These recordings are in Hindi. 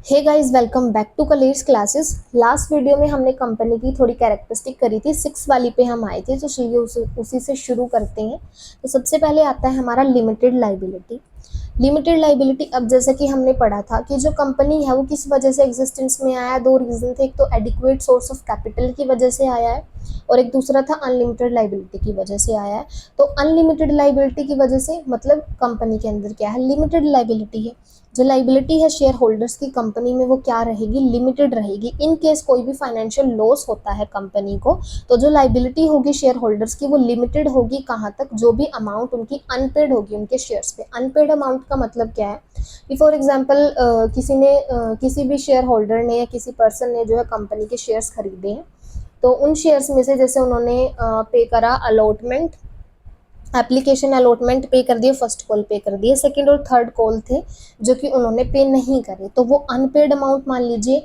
Hey guys, welcome back to Kalers classes. Last video में हमने कंपनी की थोड़ी कैरेक्टरिस्टिक करी थी, 6 वाली पे हम आए थे, तो चलिए उसी से शुरू करते हैं। तो सबसे पहले आता है हमारा लिमिटेड लाइबिलिटी। लिमिटेड लाइबिलिटी, अब जैसे कि हमने पढ़ा था कि जो कंपनी है वो किस वजह से एग्जिस्टेंस में आया है। दो रीजन थे, एक तो एडिक्वेट सोर्स ऑफ कैपिटल की वजह से आया है और एक दूसरा था अनलिमिटेड लाइबिलिटी की वजह से आया है। तो अनलिमिटेड लाइबिलिटी की वजह से मतलब कंपनी के अंदर क्या है, लिमिटेड लाइबिलिटी है। जो लाइबिलिटी है शेयर होल्डर्स की कंपनी में, वो क्या रहेगी, लिमिटेड रहेगी। इन केस कोई भी फाइनेंशियल लॉस होता है कंपनी को, तो जो लाइबिलिटी होगी शेयर होल्डर्स की वो लिमिटेड होगी। कहाँ तक, जो भी अमाउंट उनकी अनपेड होगी उनके शेयर्स पे। अनपेड अमाउंट का मतलब क्या है कि फॉर एग्जांपल किसी भी शेयर होल्डर ने या किसी पर्सन ने जो है कंपनी के शेयर्स खरीदे हैं, तो उन शेयर्स में से जैसे उन्होंने पे करा अलॉटमेंट, एप्लीकेशन अलॉटमेंट पे कर दिए, फर्स्ट कॉल पे कर दिए, सेकंड और थर्ड कॉल थे जो कि उन्होंने पे नहीं करे, तो वो अनपेड अमाउंट मान लीजिए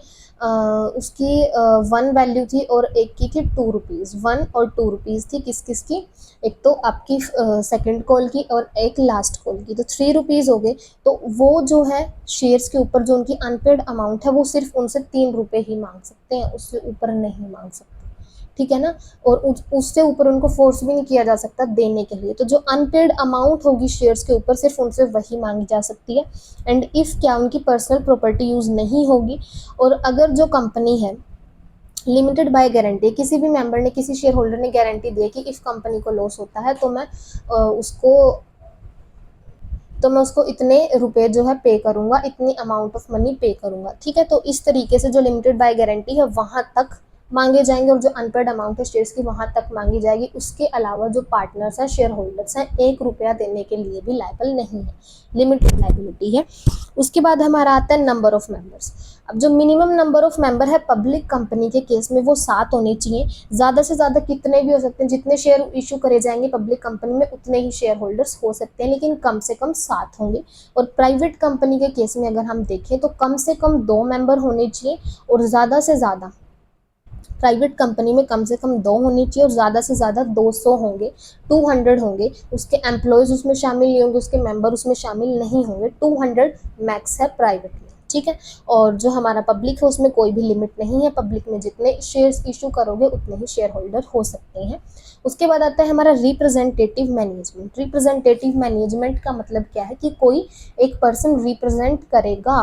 उसकी 1 वैल्यू थी और एक की थी 2 रुपीज़। 1 और 2 रुपीज़ थी किस किस की, एक तो आपकी सेकंड कॉल की और एक लास्ट कॉल की, तो 3 रुपीज़ हो गए। तो वो जो है शेयर्स के ऊपर जो उनकी अनपेड अमाउंट है वो सिर्फ उनसे 3 रुपये ही मांग सकते हैं, उससे ऊपर नहीं मांग सकते, ठीक है ना। और उससे ऊपर उनको फोर्स भी नहीं किया जा सकता देने के लिए। तो जो अनपेड अमाउंट होगी शेयर्स के ऊपर सिर्फ उनसे वही मांगी जा सकती है। एंड इफ क्या उनकी पर्सनल प्रॉपर्टी यूज नहीं होगी, और अगर जो कंपनी है लिमिटेड बाय गारंटी, किसी भी मेंबर ने, किसी शेयर होल्डर ने गारंटी दी है कि इफ कंपनी को लॉस होता है तो मैं उसको इतने रुपए जो है पे करूंगा, इतनी अमाउंट ऑफ मनी पे करूंगा, ठीक है। तो इस तरीके से जो लिमिटेड बाय गारंटी है वहां तक मांगे जाएंगे और जो अनपेड अमाउंट है शेयर्स की वहां तक मांगी जाएगी। उसके अलावा जो पार्टनर्स हैं, शेयर होल्डर्स हैं, 1 रुपया देने के लिए भी लायबल नहीं है, लिमिटेड लाइबिलिटी है। उसके बाद हमारा आता है नंबर ऑफ मेंबर्स। अब जो मिनिमम नंबर ऑफ मेंबर है पब्लिक कंपनी के केस में वो 7 होने चाहिए। ज़्यादा से ज़्यादा कितने भी हो सकते हैं, जितने शेयर इशू करे जाएंगे पब्लिक कंपनी में उतने ही शेयर होल्डर्स हो सकते हैं, लेकिन कम से कम 7 होंगे। और प्राइवेट कंपनी के केस में अगर हम देखें तो कम से कम 2 मेंबर होने चाहिए और ज़्यादा से ज़्यादा प्राइवेट कंपनी में कम से कम 2 होनी चाहिए और ज़्यादा से ज़्यादा 200 होंगे, 200 होंगे। उसके एम्प्लॉयज़ उसमें शामिल नहीं होंगे, उसके मेंबर उसमें शामिल नहीं होंगे। 200 मैक्स है प्राइवेट में, ठीक है। और जो हमारा पब्लिक है उसमें कोई भी लिमिट नहीं है, पब्लिक में जितने शेयर्स इशू करोगे उतने ही शेयर होल्डर हो सकते हैं। उसके बाद आता है हमारा रिप्रेजेंटेटिव मैनेजमेंट। रिप्रेजेंटेटिव मैनेजमेंट का मतलब क्या है कि कोई एक पर्सन रिप्रेजेंट करेगा।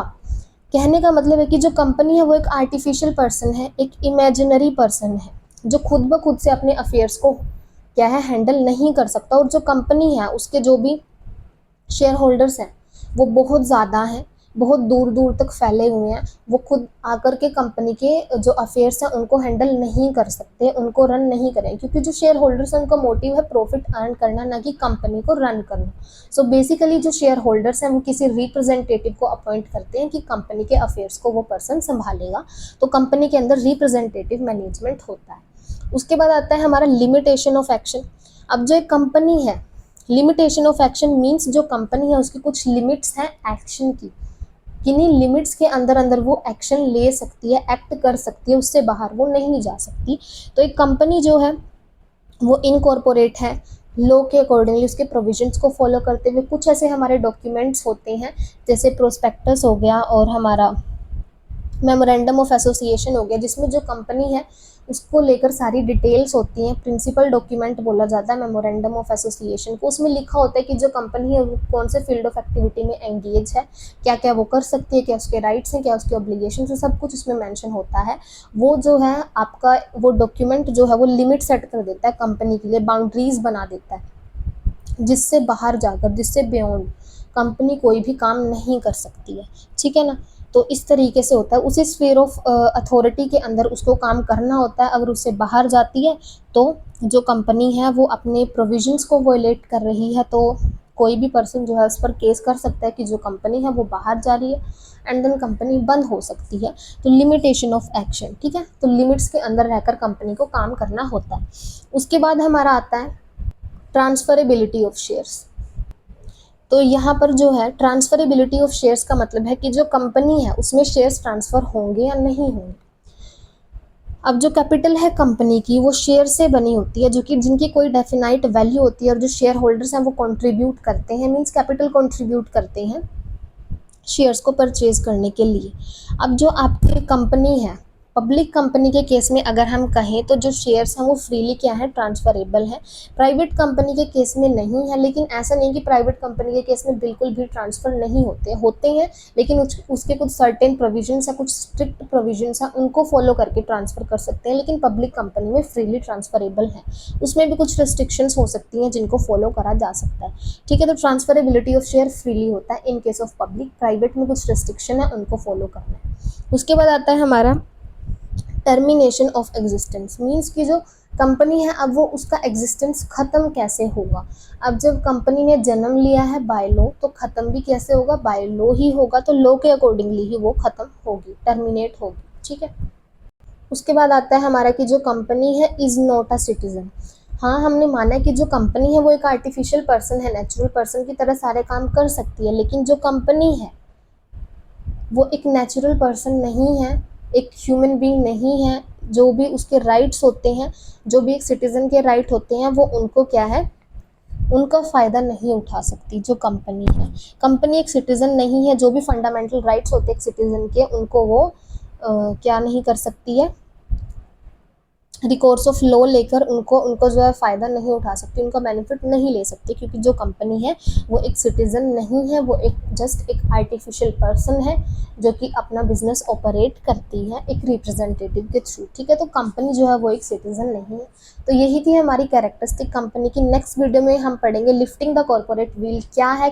कहने का मतलब है कि जो कंपनी है वो एक आर्टिफिशियल पर्सन है, एक इमेजिनरी पर्सन है जो खुद ब खुद से अपने अफेयर्स को क्या है, हैंडल नहीं कर सकता। और जो कंपनी है उसके जो भी शेयर होल्डर्स हैं वो बहुत ज़्यादा हैं, बहुत दूर दूर तक फैले हुए हैं। वो खुद आकर के कंपनी के जो अफेयर्स हैं उनको हैंडल नहीं कर सकते, उनको रन नहीं करें, क्योंकि जो शेयर होल्डर्स हैं उनका मोटिव है प्रॉफिट अर्न करना, ना कि कंपनी को रन करना। सो बेसिकली जो शेयर होल्डर्स हैं वो किसी रिप्रेजेंटेटिव को अपॉइंट करते हैं कि कंपनी के अफेयर्स को वो पर्सन संभालेगा। तो कंपनी के अंदर रिप्रेजेंटेटिव मैनेजमेंट होता है। उसके बाद आता है हमारा लिमिटेशन ऑफ एक्शन। अब जो एक कंपनी है, लिमिटेशन ऑफ एक्शन मीन्स जो कंपनी है उसकी कुछ लिमिट्स हैं एक्शन की, किन्हीं लिमिट्स के अंदर अंदर वो एक्शन ले सकती है, एक्ट कर सकती है, उससे बाहर वो नहीं जा सकती। तो एक कंपनी जो है वो इनकॉर्पोरेट है, लॉ के अकॉर्डिंगली उसके प्रोविजंस को फॉलो करते हुए। कुछ ऐसे हमारे डॉक्यूमेंट्स होते हैं जैसे प्रोस्पेक्टस हो गया और हमारा मेमोरेंडम ऑफ एसोसिएशन हो गया, जिसमें जो कंपनी है उसको लेकर सारी डिटेल्स होती हैं। प्रिंसिपल डॉक्यूमेंट बोला जाता है मेमोरेंडम ऑफ एसोसिएशन को। उसमें लिखा होता है कि जो कंपनी है वो कौन से फील्ड ऑफ एक्टिविटी में एंगेज है, क्या क्या वो कर सकती है, क्या उसके राइट्स हैं, क्या उसके ऑब्लिगेशन है, सब कुछ उसमें मेंशन होता है। वो जो है आपका वो डॉक्यूमेंट जो है वो लिमिट सेट कर देता है कंपनी के लिए, बाउंड्रीज बना देता है, जिससे बाहर जाकर, जिससे बियॉन्ड कंपनी कोई भी काम नहीं कर सकती है, ठीक है ना। तो इस तरीके से होता है, उसी स्फीयर ऑफ अथॉरिटी के अंदर उसको काम करना होता है। अगर उससे बाहर जाती है तो जो कंपनी है वो अपने प्रोविजंस को वॉयलेट कर रही है, तो कोई भी पर्सन जो है उस पर केस कर सकता है कि जो कंपनी है वो बाहर जा रही है, एंड देन कंपनी बंद हो सकती है। तो लिमिटेशन ऑफ एक्शन, ठीक है। तो लिमिट्स के अंदर रहकर कंपनी को काम करना होता है। उसके बाद हमारा आता है ट्रांसफरेबिलिटी ऑफ शेयर्स। तो यहाँ पर जो है ट्रांसफरेबिलिटी ऑफ शेयर्स का मतलब है कि जो कंपनी है उसमें शेयर्स ट्रांसफर होंगे या नहीं होंगे। अब जो कैपिटल है कंपनी की वो शेयर से बनी होती है, जो कि जिनकी कोई डेफिनाइट वैल्यू होती है, और जो शेयर होल्डर्स हैं वो कंट्रीब्यूट करते हैं, मींस कैपिटल कंट्रीब्यूट करते हैं। शेयर्स को परचेज करने के लिए। अब जो आपकी कंपनी है, पब्लिक कंपनी के केस में अगर हम कहें तो जो शेयर्स हैं वो फ्रीली क्या है, ट्रांसफरेबल है। प्राइवेट कंपनी के केस में नहीं है, लेकिन ऐसा नहीं कि प्राइवेट कंपनी के केस में बिल्कुल भी ट्रांसफ़र नहीं होते हैं, लेकिन उसके कुछ सर्टेन प्रोविजंस है, कुछ स्ट्रिक्ट प्रोविजंस है, उनको फॉलो करके ट्रांसफ़र कर सकते हैं। लेकिन पब्लिक कंपनी में फ्रीली ट्रांसफरेबल है, उसमें भी कुछ रिस्ट्रिक्शंस हो सकती हैं जिनको फॉलो करा जा सकता है। ठीक है, तो ट्रांसफरेबिलिटी ऑफ शेयर फ्रीली होता है in case of public. Private में कुछ रिस्ट्रिक्शन है, उनको फॉलो करना है। उसके बाद आता है हमारा टर्मिनेशन ऑफ एग्जिस्टेंस। मीन्स कि जो कंपनी है अब वो उसका एग्जिस्टेंस ख़त्म कैसे होगा। अब जब कंपनी ने जन्म लिया है बाय लॉ, तो ख़त्म भी कैसे होगा, बाय लॉ ही होगा। तो लॉ के अकॉर्डिंगली ही वो ख़त्म होगी, टर्मिनेट होगी। ठीक है, उसके बाद आता है हमारा कि जो कंपनी है इज़ नॉट अ सिटीजन। हाँ, हमने माना कि जो कंपनी है वो एक आर्टिफिशियल पर्सन है, नेचुरल पर्सन की तरह सारे काम कर सकती है, लेकिन जो कंपनी है वो एक नेचुरल पर्सन नहीं है, एक ह्यूमन बीइंग नहीं है। जो भी उसके राइट्स होते हैं, जो भी एक सिटीज़न के राइट होते हैं, वो उनको क्या है, उनका फ़ायदा नहीं उठा सकती जो कंपनी है। कंपनी एक सिटीज़न नहीं है, जो भी फंडामेंटल राइट्स होते हैं एक सिटीज़न के, उनको वो क्या नहीं कर सकती है, रिकोर्स ऑफ लॉ लेकर उनको जो है फ़ायदा नहीं उठा सकती, उनका बेनिफिट नहीं ले सकती, क्योंकि जो कंपनी है वो एक सिटीज़न नहीं है, वो एक जस्ट एक आर्टिफिशियल पर्सन है जो कि अपना बिजनेस ऑपरेट करती है एक रिप्रेजेंटेटिव के थ्रू। ठीक है, तो कंपनी जो है वो एक सिटीज़न नहीं है। तो यही थी हमारी कैरेक्टरिस्टिक कंपनी की। नेक्स्ट वीडियो में हम पढ़ेंगे लिफ्टिंग द कॉर्पोरेट व्हील क्या है,